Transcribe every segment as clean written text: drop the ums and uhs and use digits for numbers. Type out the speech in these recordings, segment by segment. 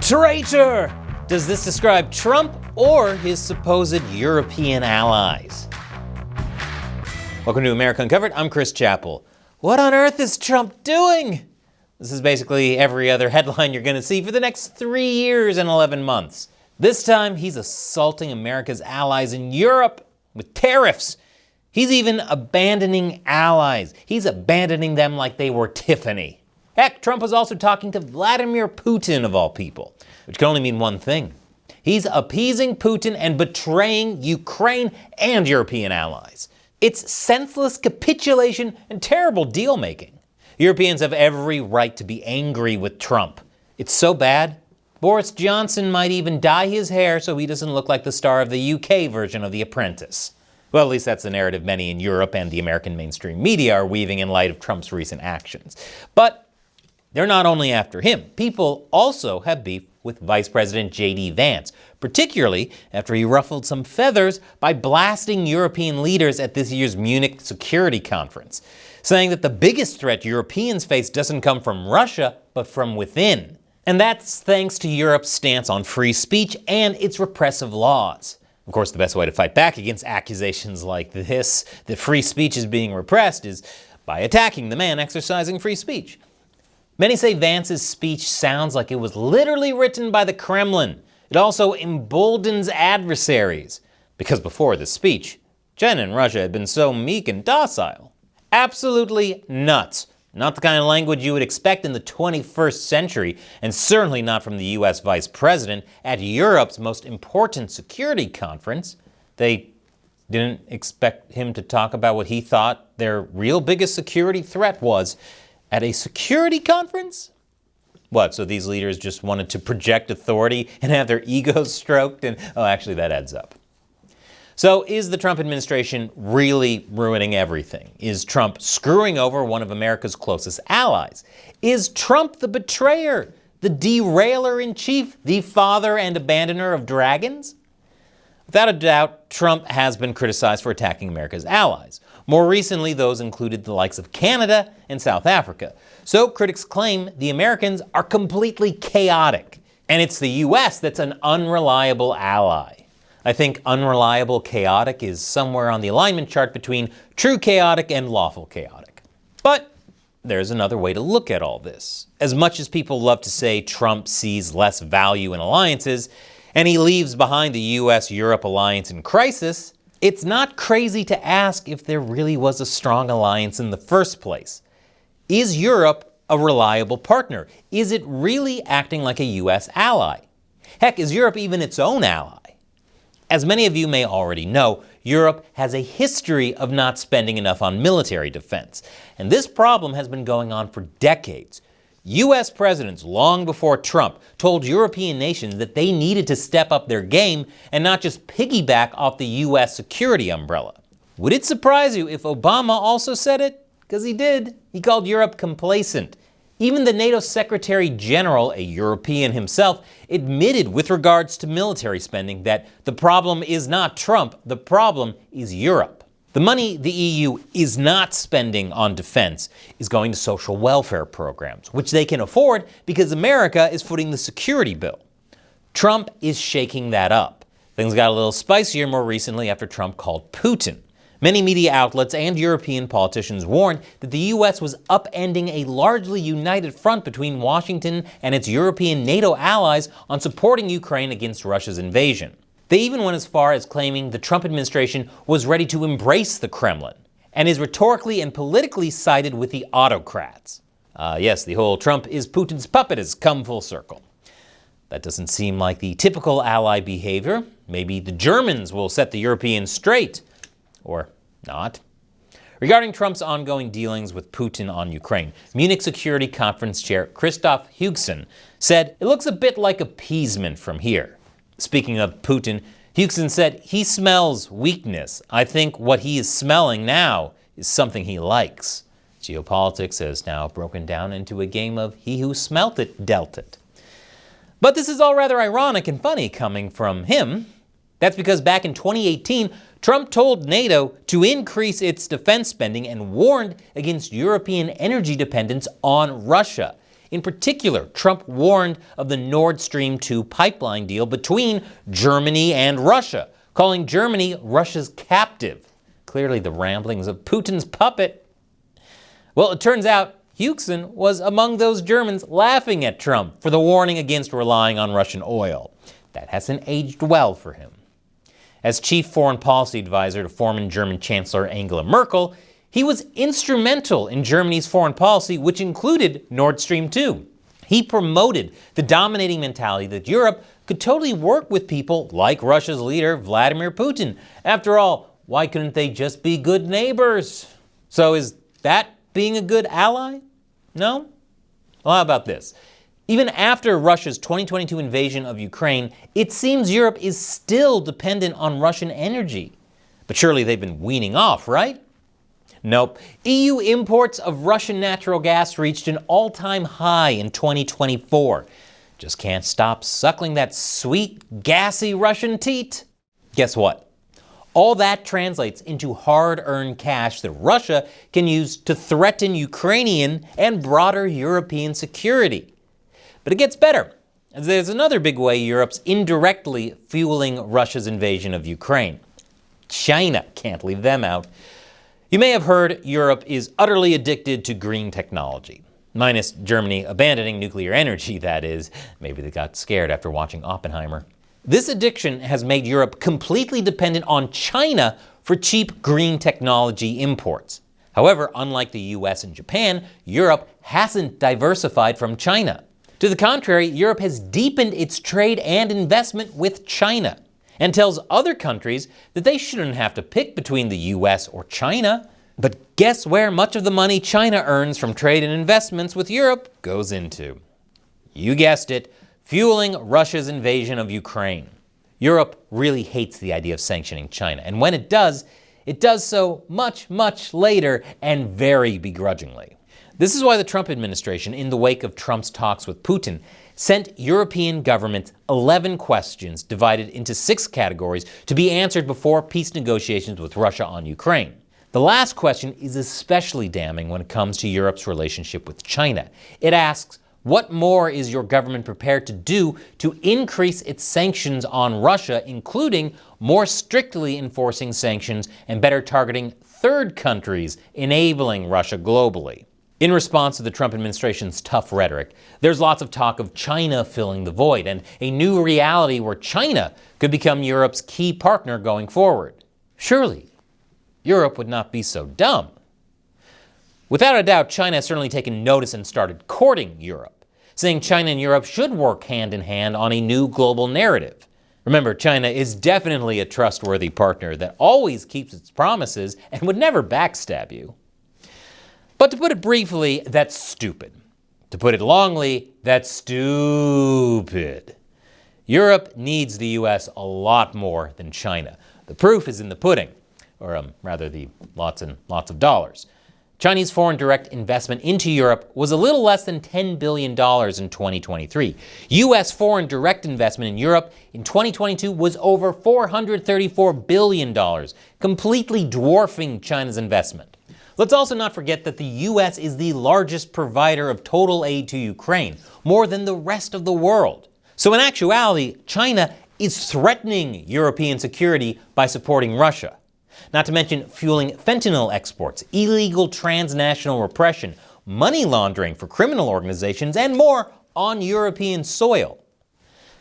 Traitor! Does this describe Trump or his supposed European allies? Welcome to America Uncovered. I'm Chris Chappell. What on earth is Trump doing? This is basically every other headline you're going to see for the next 3 years and 11 months. This time, he's assaulting America's allies in Europe with tariffs. He's even abandoning allies. He's abandoning them like they were Tiffany. Heck, Trump was also talking to Vladimir Putin, of all people, which can only mean one thing. He's appeasing Putin and betraying Ukraine and European allies. It's senseless capitulation and terrible deal-making. Europeans have every right to be angry with Trump. It's so bad, Boris Johnson might even dye his hair so he doesn't look like the star of the UK version of The Apprentice. Well, at least that's the narrative many in Europe and the American mainstream media are weaving in light of Trump's recent actions. But they're not only after him. People also have beef with Vice President J.D. Vance, particularly after he ruffled some feathers by blasting European leaders at this year's Munich Security Conference, saying that the biggest threat Europeans face doesn't come from Russia, but from within. And that's thanks to Europe's stance on free speech and its repressive laws. Of course, the best way to fight back against accusations like this, that free speech is being repressed, is by attacking the man exercising free speech. Many say Vance's speech sounds like it was literally written by the Kremlin. It also emboldens adversaries, because before this speech, China and Russia had been so meek and docile. Absolutely nuts. Not the kind of language you would expect in the 21st century, and certainly not from the US Vice President at Europe's most important security conference. They didn't expect him to talk about what he thought their real biggest security threat was at a security conference? What, so these leaders just wanted to project authority and have their egos stroked? And, oh, actually that adds up. So is the Trump administration really ruining everything? Is Trump screwing over one of America's closest allies? Is Trump the betrayer, the derailer-in-chief, the father and abandoner of dragons? Without a doubt, Trump has been criticized for attacking America's allies. More recently, those included the likes of Canada and South Africa. So critics claim the Americans are completely chaotic, and it's the US that's an unreliable ally. I think unreliable chaotic is somewhere on the alignment chart between true chaotic and lawful chaotic. But there's another way to look at all this. As much as people love to say Trump sees less value in alliances, and he leaves behind the US-Europe alliance in crisis, it's not crazy to ask if there really was a strong alliance in the first place. Is Europe a reliable partner? Is it really acting like a US ally? Heck, is Europe even its own ally? As many of you may already know, Europe has a history of not spending enough on military defense. And this problem has been going on for decades. US presidents, long before Trump, told European nations that they needed to step up their game and not just piggyback off the US security umbrella. Would it surprise you if Obama also said it? Because he did. He called Europe complacent. Even the NATO Secretary General, a European himself, admitted with regards to military spending that the problem is not Trump, the problem is Europe. The money the EU is not spending on defense is going to social welfare programs, which they can afford because America is footing the security bill. Trump is shaking that up. Things got a little spicier more recently after Trump called Putin. Many media outlets and European politicians warned that the US was upending a largely united front between Washington and its European NATO allies on supporting Ukraine against Russia's invasion. They even went as far as claiming the Trump administration was ready to embrace the Kremlin and is rhetorically and politically sided with the autocrats. Yes, the whole Trump is Putin's puppet has come full circle. That doesn't seem like the typical ally behavior. Maybe the Germans will set the Europeans straight. Or not. Regarding Trump's ongoing dealings with Putin on Ukraine, Munich Security Conference Chair Christoph Hugson said it looks a bit like appeasement from here. Speaking of Putin, Hugson said he smells weakness. I think what he is smelling now is something he likes. Geopolitics has now broken down into a game of he who smelt it dealt it. But this is all rather ironic and funny coming from him. That's because back in 2018, Trump told NATO to increase its defense spending and warned against European energy dependence on Russia. In particular, Trump warned of the Nord Stream 2 pipeline deal between Germany and Russia, calling Germany Russia's captive. Clearly the ramblings of Putin's puppet. Well, it turns out Huchson was among those Germans laughing at Trump for the warning against relying on Russian oil. That hasn't aged well for him. As chief foreign policy advisor to former German Chancellor Angela Merkel, he was instrumental in Germany's foreign policy, which included Nord Stream 2. He promoted the dominating mentality that Europe could totally work with people like Russia's leader, Vladimir Putin. After all, why couldn't they just be good neighbors? So is that being a good ally? No? Well, how about this? Even after Russia's 2022 invasion of Ukraine, it seems Europe is still dependent on Russian energy. But surely they've been weaning off, right? Nope. EU imports of Russian natural gas reached an all-time high in 2024. Just can't stop suckling that sweet, gassy Russian teat. Guess what? All that translates into hard-earned cash that Russia can use to threaten Ukrainian and broader European security. But it gets better. There's another big way Europe's indirectly fueling Russia's invasion of Ukraine. China, can't leave them out. You may have heard Europe is utterly addicted to green technology. Minus Germany abandoning nuclear energy, that is. Maybe they got scared after watching Oppenheimer. This addiction has made Europe completely dependent on China for cheap green technology imports. However, unlike the US and Japan, Europe hasn't diversified from China. To the contrary, Europe has deepened its trade and investment with China, and tells other countries that they shouldn't have to pick between the US or China. But guess where much of the money China earns from trade and investments with Europe goes into? You guessed it, fueling Russia's invasion of Ukraine. Europe really hates the idea of sanctioning China, and when it does so much, much later and very begrudgingly. This is why the Trump administration, in the wake of Trump's talks with Putin, sent European governments 11 questions divided into 6 categories to be answered before peace negotiations with Russia on Ukraine. The last question is especially damning when it comes to Europe's relationship with China. It asks, what more is your government prepared to do to increase its sanctions on Russia, including more strictly enforcing sanctions and better targeting third countries enabling Russia globally? In response to the Trump administration's tough rhetoric, there's lots of talk of China filling the void and a new reality where China could become Europe's key partner going forward. Surely, Europe would not be so dumb. Without a doubt, China has certainly taken notice and started courting Europe, saying China and Europe should work hand in hand on a new global narrative. Remember, China is definitely a trustworthy partner that always keeps its promises and would never backstab you. But to put it briefly, that's stupid. To put it longly, that's stupid. Europe needs the US a lot more than China. The proof is in the pudding, or rather the lots and lots of dollars. Chinese foreign direct investment into Europe was a little less than $10 billion in 2023. US foreign direct investment in Europe in 2022 was over $434 billion, completely dwarfing China's investment. Let's also not forget that the US is the largest provider of total aid to Ukraine, more than the rest of the world. So in actuality, China is threatening European security by supporting Russia. Not to mention fueling fentanyl exports, illegal transnational repression, money laundering for criminal organizations, and more on European soil.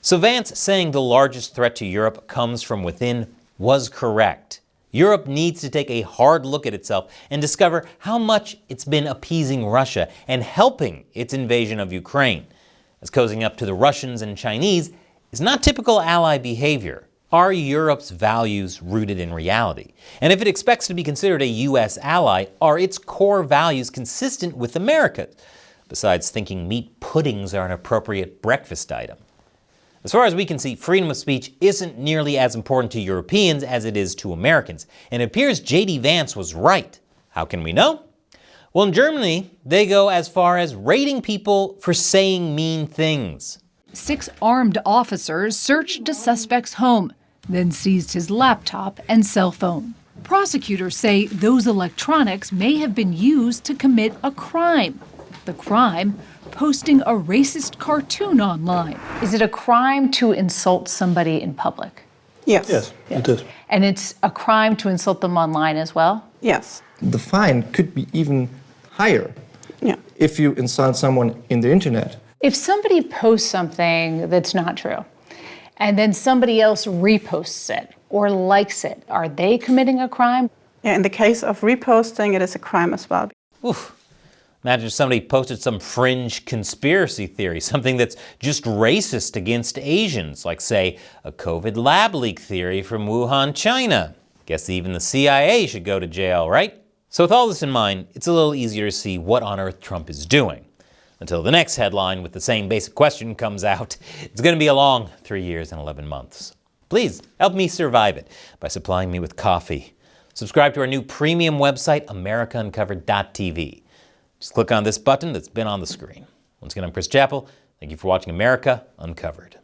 So Vance saying the largest threat to Europe comes from within was correct. Europe needs to take a hard look at itself and discover how much it's been appeasing Russia and helping its invasion of Ukraine, as cozying up to the Russians and Chinese is not typical ally behavior. Are Europe's values rooted in reality? And if it expects to be considered a US ally, are its core values consistent with America's, besides thinking meat puddings are an appropriate breakfast item? As far as we can see, freedom of speech isn't nearly as important to Europeans as it is to Americans, and it appears J.D. Vance was right. How can we know? Well, in Germany, they go as far as rating people for saying mean things. 6 armed officers searched a suspect's home, then seized his laptop and cell phone. Prosecutors say those electronics may have been used to commit a crime. The crime, posting a racist cartoon online. Is it a crime to insult somebody in public? Yes. Yes, it is. And it's a crime to insult them online as well? Yes. The fine could be even higher if you insult someone in the internet. If somebody posts something that's not true, and then somebody else reposts it or likes it, are they committing a crime? Yeah, in the case of reposting, it is a crime as well. Oof. Imagine if somebody posted some fringe conspiracy theory, something that's just racist against Asians, like, say, a COVID lab leak theory from Wuhan, China. Guess even the CIA should go to jail, right? So with all this in mind, it's a little easier to see what on earth Trump is doing. Until the next headline with the same basic question comes out, it's going to be a long 3 years and 11 months. Please help me survive it by supplying me with coffee. Subscribe to our new premium website, AmericaUncovered.tv. Just click on this button that's been on the screen. Once again, I'm Chris Chappell. Thank you for watching America Uncovered.